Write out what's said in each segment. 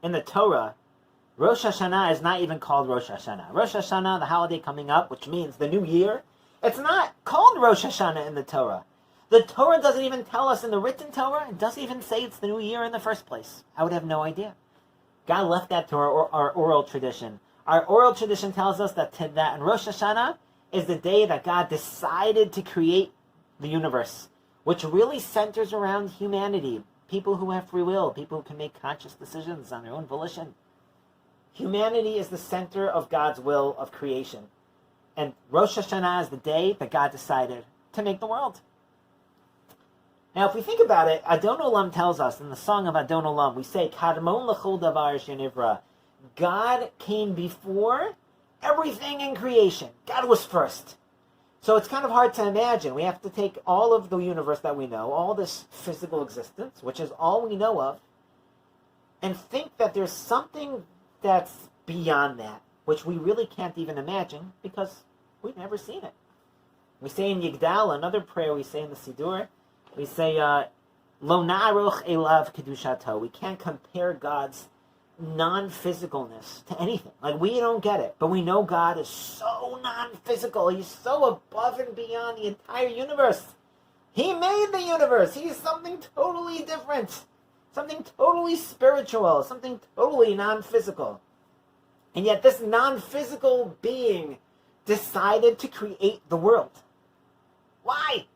in the Torah, Rosh Hashanah is not even called Rosh Hashanah. Rosh Hashanah, the holiday coming up, which means the new year, it's not called Rosh Hashanah in the Torah. The Torah doesn't even tell us in the written Torah, it doesn't even say it's the new year in the first place. I would have no idea. God left that to our oral tradition. Our oral tradition tells us that Rosh Hashanah is the day that God decided to create the universe, which really centers around humanity, people who have free will, people who can make conscious decisions on their own volition. Humanity is the center of God's will of creation. And Rosh Hashanah is the day that God decided to make the world. Now, if we think about it, Adon Olam tells us, in the song of Adon Olam, we say, Kadmon l'chol davar shenivra. God came before everything in creation. God was first. So it's kind of hard to imagine. We have to take all of the universe that we know, all this physical existence, which is all we know of, and think that there's something that's beyond that, which we really can't even imagine because we've never seen it. We say in Yigdal, another prayer we say in the Siddur, we say, Lo na'aruch elav kedushato. We can't compare God's non-physicalness to anything. Like, we don't get it, but we know God is so non-physical. He's so above and beyond the entire universe. He made the universe. He's something totally different, something totally spiritual, something totally non-physical. And yet this non-physical being decided to create the world. Why?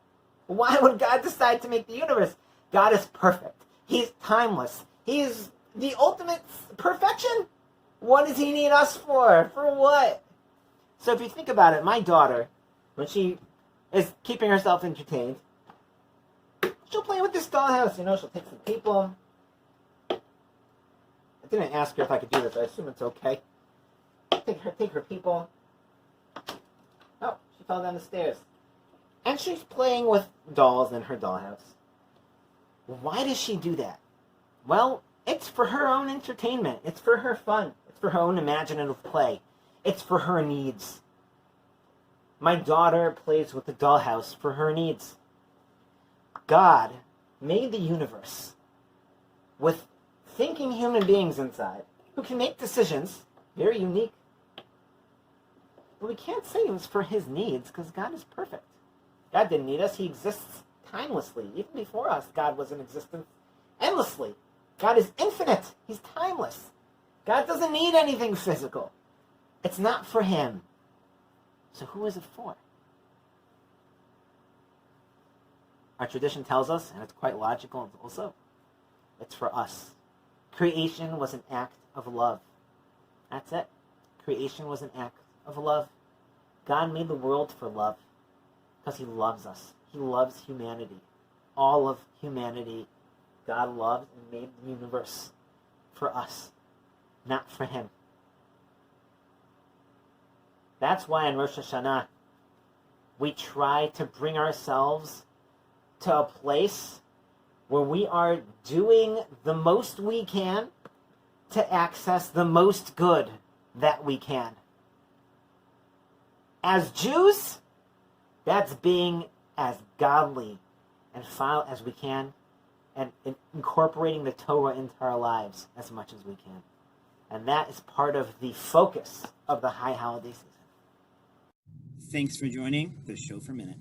Why would God decide to make the universe? God is perfect. He's timeless. He's the ultimate perfection. What does he need us for? For what? So if you think about it, my daughter, when she is keeping herself entertained, she'll play with this dollhouse. She'll take some people. I didn't ask her if I could do this. I assume it's okay. Take her people. Oh, she fell down the stairs. And she's playing with dolls in her dollhouse. Why does she do that? Well, it's for her own entertainment. It's for her fun. It's for her own imaginative play. It's for her needs. My daughter plays with the dollhouse for her needs. God made the universe with thinking human beings inside who can make decisions, very unique. But we can't say it was for his needs because God is perfect. God didn't need us. He exists timelessly. Even before us, God was in existence endlessly. God is infinite. He's timeless. God doesn't need anything physical. It's not for him. So who is it for? Our tradition tells us, and it's quite logical also, it's for us. Creation was an act of love. That's it. Creation was an act of love. God made the world for love because he loves us. He loves humanity. All of humanity, God loved and made the universe for us, not for him. That's why in Rosh Hashanah, we try to bring ourselves to a place where we are doing the most we can to access the most good that we can. As Jews, that's being as godly and file as we can and incorporating the Torah into our lives as much as we can. And that is part of the focus of the High Holiday season. Thanks for joining the Shofar Minute.